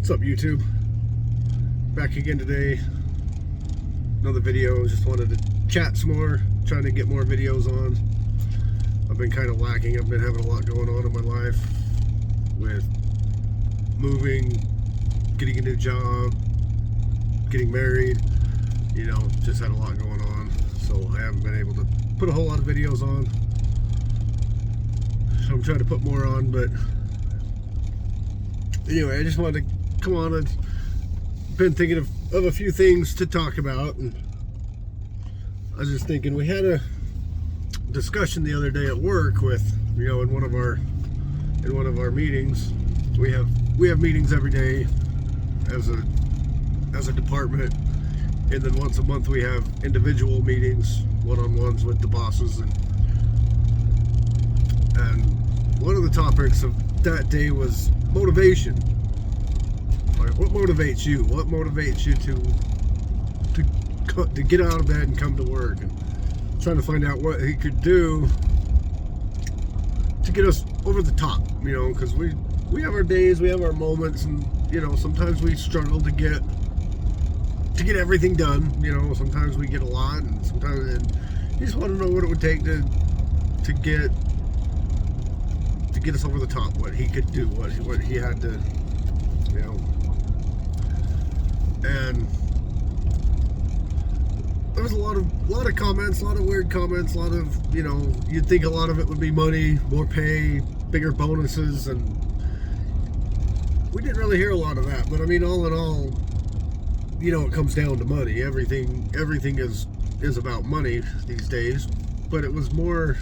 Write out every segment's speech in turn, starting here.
What's up, YouTube? Back again today. Another video. Just wanted to chat some more, trying to get more videos on. I've been kind of lacking. I've been having a lot going on in my life with moving, getting a new job, getting married. You know, just had a lot going on. So I haven't been able to put a whole lot of videos on. So I'm trying to put more on, but anyway, I just wanted to come on. I've been thinking of a few things to talk about, and I was just thinking, we had a discussion the other day at work with, you know, in one of our meetings. We have meetings every day as a department, and then once a month we have individual meetings, one-on-ones with the bosses, and one of the topics of that day was motivation. Like, what motivates you? What motivates you to get out of bed and come to work? And trying to find out what he could do to get us over the top, you know, because we have our days, we have our moments, and, you know, sometimes we struggle to get everything done. You know, sometimes we get a lot, and sometimes, and you just want to know what it would take to get us over the top, what he could do, what he had to, you know. And there was a lot of comments, a lot of weird comments, a lot of, you know, you'd think a lot of it would be money, more pay, bigger bonuses, and we didn't really hear a lot of that. But I mean, all in all, you know, it comes down to money. Everything is about money these days. But it was more,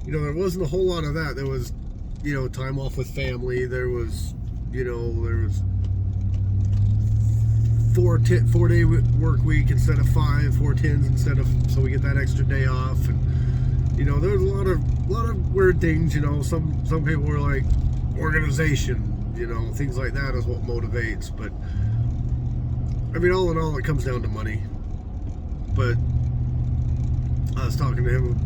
you know, there wasn't a whole lot of that. There was, you know, time off with family. There was 4-day work week instead of 5, 4-10s instead of, so we get that extra day off. And, you know, there was a lot of weird things. You know, some people were like, organization, you know, things like that is what motivates. But I mean, all in all, it comes down to money. But I was talking to him,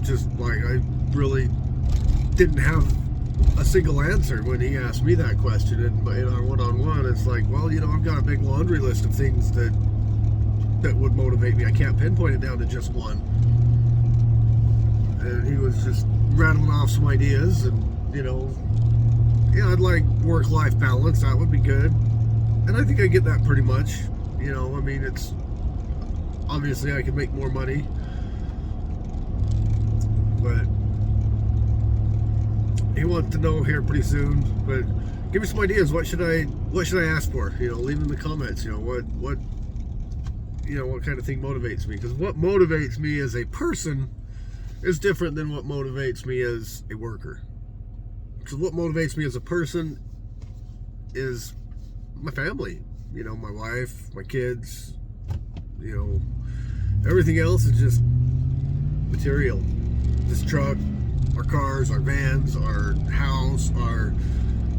just like, I really didn't have a single answer when he asked me that question. And in our one-on-one, it's like, well, you know, I've got a big laundry list of things that would motivate me. I can't pinpoint it down to just one. And he was just rattling off some ideas, and, you know, yeah, I'd like work-life balance. That would be good. And I think I get that pretty much. You know, I mean, it's obviously I could make more money, but he wants to know here pretty soon. But give me some ideas. What should I ask for? You know, leave in the comments. You know, what kind of thing motivates me? Because what motivates me as a person is different than what motivates me as a worker. Because what motivates me as a person is my family. You know, my wife, my kids. You know, everything else is just material. This truck, our cars, our vans, our house, our,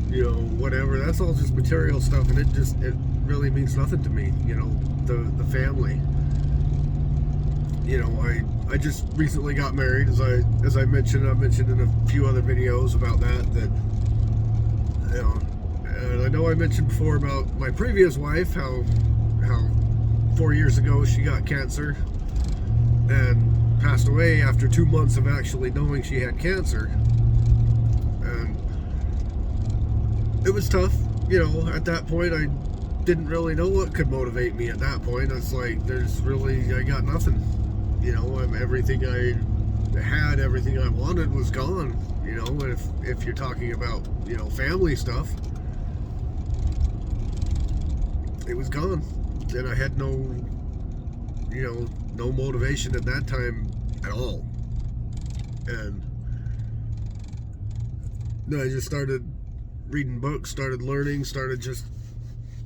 you know, whatever. That's all just material stuff, and it really means nothing to me. You know, the family. You know, I just recently got married, as I mentioned. I've mentioned in a few other videos about that, you know, and I know I mentioned before about my previous wife, how 4 years ago she got cancer and passed away after 2 months of actually knowing she had cancer. And it was tough, you know. At that point, I didn't really know what could motivate me. At that point, it's like, I got nothing. You know, everything I had, everything I wanted was gone. You know, and if you're talking about, you know, family stuff, it was gone. And I had no motivation at that time at all. And then I just started reading books, started learning, started just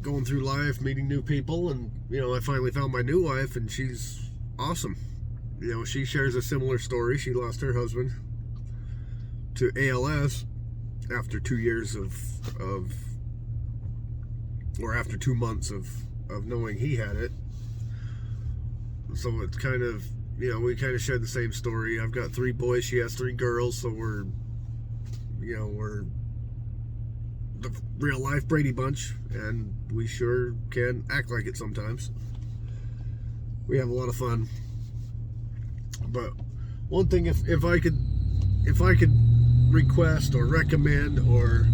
going through life, meeting new people, and, you know, I finally found my new wife, and she's awesome. You know, she shares a similar story. She lost her husband to ALS after 2 years after 2 months of knowing he had it. So it's kind of, you know, we kind of share the same story. I've got 3 boys, she has 3 girls, so we're the real life Brady Bunch, and we sure can act like it sometimes. We have a lot of fun. But one thing, if I could request or recommend or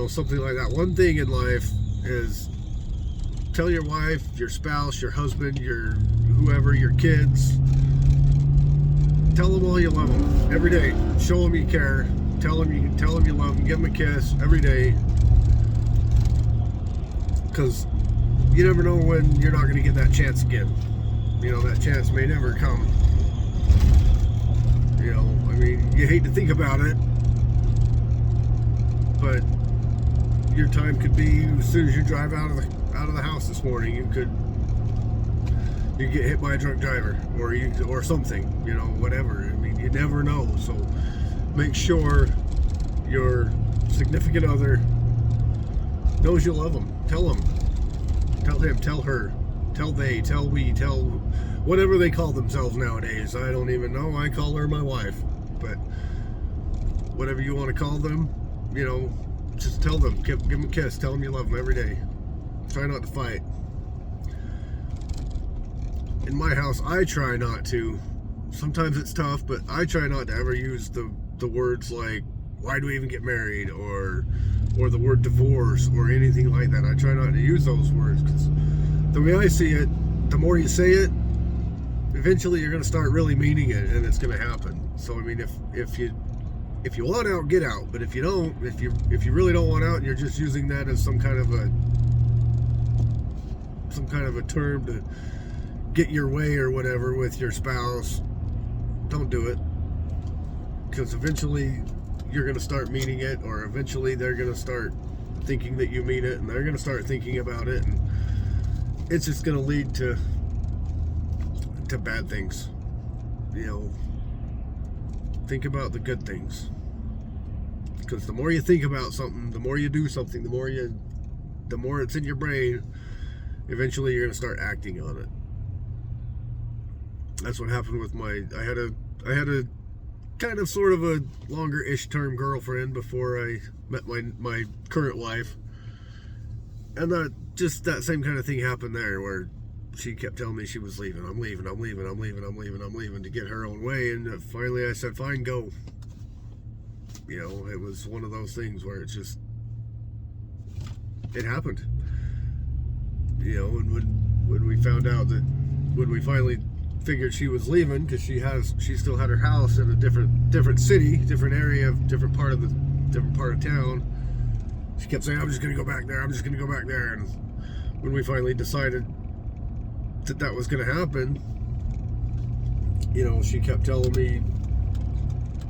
something like that, one thing in life is tell your wife, your spouse, your husband, your whoever, your kids, tell them all you love them every day. Show them you care. Tell them you love them. Give them a kiss every day. Because you never know when you're not going to get that chance again. That chance may never come. I mean, you hate to think about it, but your time could be as soon as you drive out of the house this morning. You could get hit by a drunk driver, or something. Whatever. I mean, you never know. So make sure your significant other knows you love them. Tell them. Tell him. Tell her. Tell they. Tell we. Tell whatever they call themselves nowadays. I don't even know. I call her my wife. But whatever you want to call them, just tell them. Give them a kiss. Tell them you love them every day. Try not to fight. In my house, I try not to. Sometimes it's tough, but I try not to ever use the words like, why do we even get married? Or the word divorce or anything like that. I try not to use those words, because the way I see it, the more you say it, eventually you're going to start really meaning it, and it's going to happen. So I mean, if you want out, get out. But if you don't, if you really don't want out, and you're just using that as some kind of a term to get your way or whatever with your spouse, don't do it. Because eventually you're going to start meaning it, or eventually they're going to start thinking that you mean it, and they're going to start thinking about it, and it's just going to lead to bad things. Think about the good things, because the more you think about something, the more you do something, the more it's in your brain, eventually you're going to start acting on it. That's what happened with I had a kind of sort of a longer-ish term girlfriend before I met my current wife, and that same kind of thing happened there, where she kept telling me she was leaving. I'm leaving to get her own way, and finally I said, fine, go. It was one of those things where it happened. And when we found out that, when we finally figured she was leaving, because she still had her house in a different city, different area, different part of town. She kept saying, I'm just going to go back there. And when we finally decided that was going to happen, she kept telling me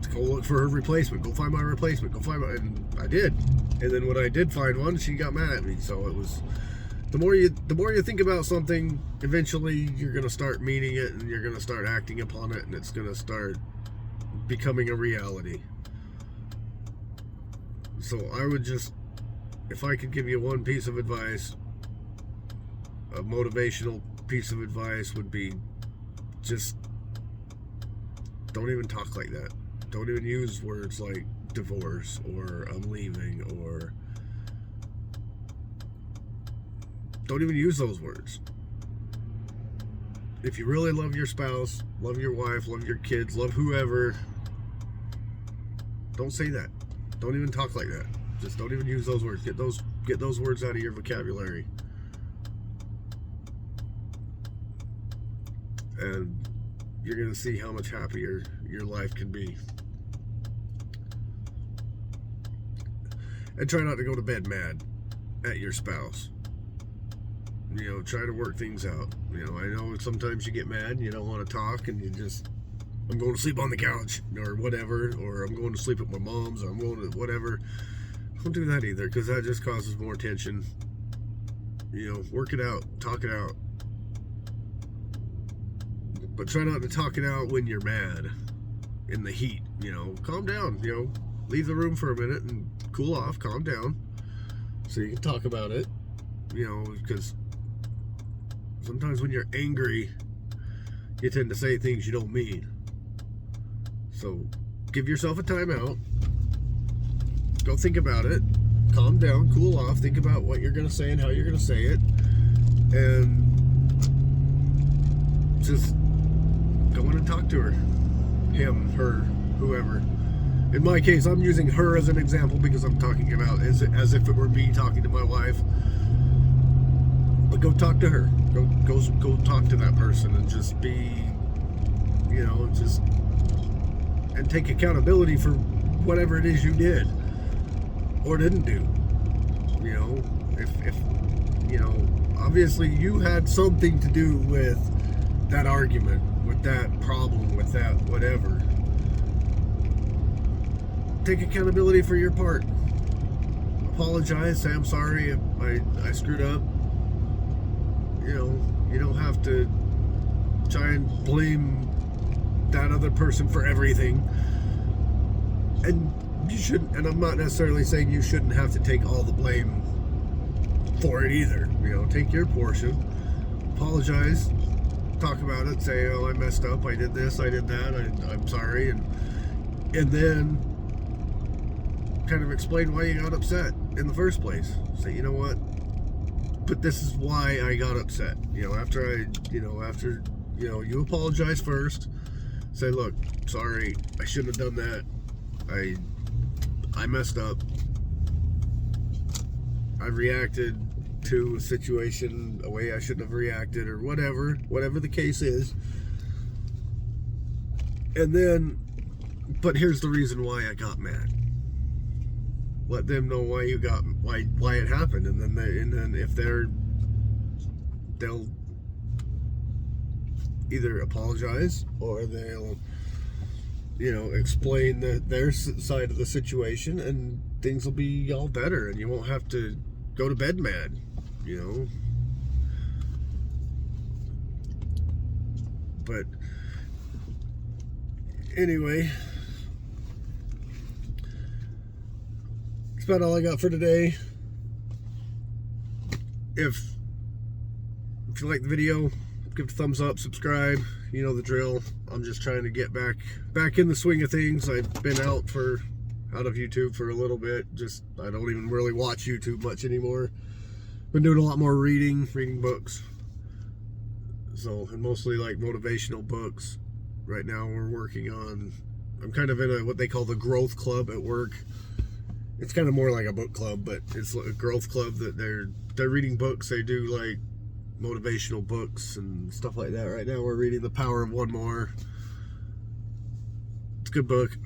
to go look for her replacement, go find my replacement, and I did. And then when I did find one, she got mad at me. So it was, the more you think about something, eventually you're going to start meaning it, and you're going to start acting upon it, and it's going to start becoming a reality. So I would just, if I could give you one piece of advice, a motivational piece of advice, would be just don't even talk like that. Don't even use words like divorce or I'm leaving, or don't even use those words. If you really love your spouse, love your wife, love your kids, love whoever, don't say that. Don't even talk like that. Just don't even use those words. Get those words out of your vocabulary. And you're going to see how much happier your life can be. And try not to go to bed mad at your spouse. Try to work things out. I know sometimes you get mad and you don't want to talk, and I'm going to sleep on the couch or whatever, or I'm going to sleep at my mom's, or I'm going to whatever. Don't do that either, because that just causes more tension. Work it out, talk it out. But try not to talk it out when you're mad, in the heat. Calm down. Leave the room for a minute and cool off, calm down, so you can talk about it. Because sometimes when you're angry, you tend to say things you don't mean. So give yourself a timeout. Go think about it. calm down, cool off, think about what you're going to say and how you're going to say it, and just go in and talk to her, him, her, whoever. In my case, I'm using her as an example because I'm talking about as if it were me talking to my wife. But go talk to her. Go talk to that person and just be, and take accountability for whatever it is you did or didn't do. If obviously you had something to do with that argument, with that problem, with that whatever. Take accountability for your part. Apologize, say I'm sorry, I screwed up. You don't have to try and blame that other person for everything. And you shouldn't, and I'm not necessarily saying you shouldn't have to take all the blame for it either. Take your portion, apologize, talk about it, say, oh, I messed up, I did this, I did that, I'm sorry, and then kind of explain why you got upset in the first place. Say, you know what, but this is why I got upset. After you apologize first, say, look, sorry, I shouldn't have done that, I messed up, I reacted to a situation a way I shouldn't have reacted, or whatever the case is. And then, but here's the reason why I got mad. Let them know why it happened, and then if they'll either apologize or they'll explain their side of the situation, and things will be all better, and you won't have to go to bed mad. But anyway, that's about all I got for today. If you like the video, give it a thumbs up, subscribe. You know the drill. I'm just trying to get back in the swing of things. I've been out of YouTube for a little bit. I don't even really watch YouTube much anymore. Been doing a lot more reading books. And mostly like motivational books. Right now I'm kind of in what they call the growth club at work. It's kind of more like a book club, but it's a growth club that they're reading books. They do like motivational books and stuff like that. Right now we're reading The Power of One More. It's a good book.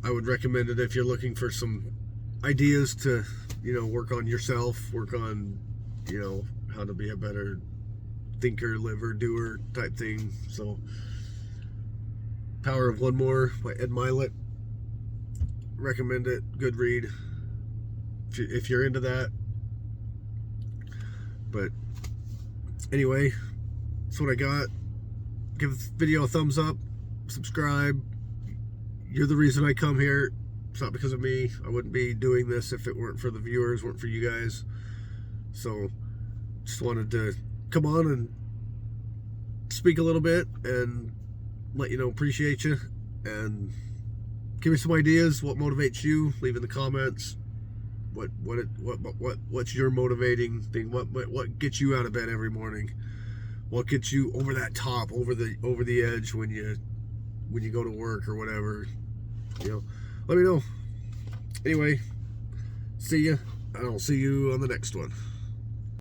I would recommend it if you're looking for some ideas to work on yourself, work on how to be a better thinker, liver, doer type thing. So Power of One More by Ed Mylett. Recommend it. Good read if you're into that. But anyway, that's what I got. Give the video a thumbs up, subscribe. You're the reason I come here. It's not because of me. I wouldn't be doing this if it weren't for the viewers, weren't for you guys. So just wanted to come on and speak a little bit and let you know, appreciate you, and give me some ideas. What motivates you? Leave in the comments. What's your motivating thing? What gets you out of bed every morning? What gets you over that top, over the edge when you go to work or whatever? Let me know. Anyway, see ya. I'll see you on the next one.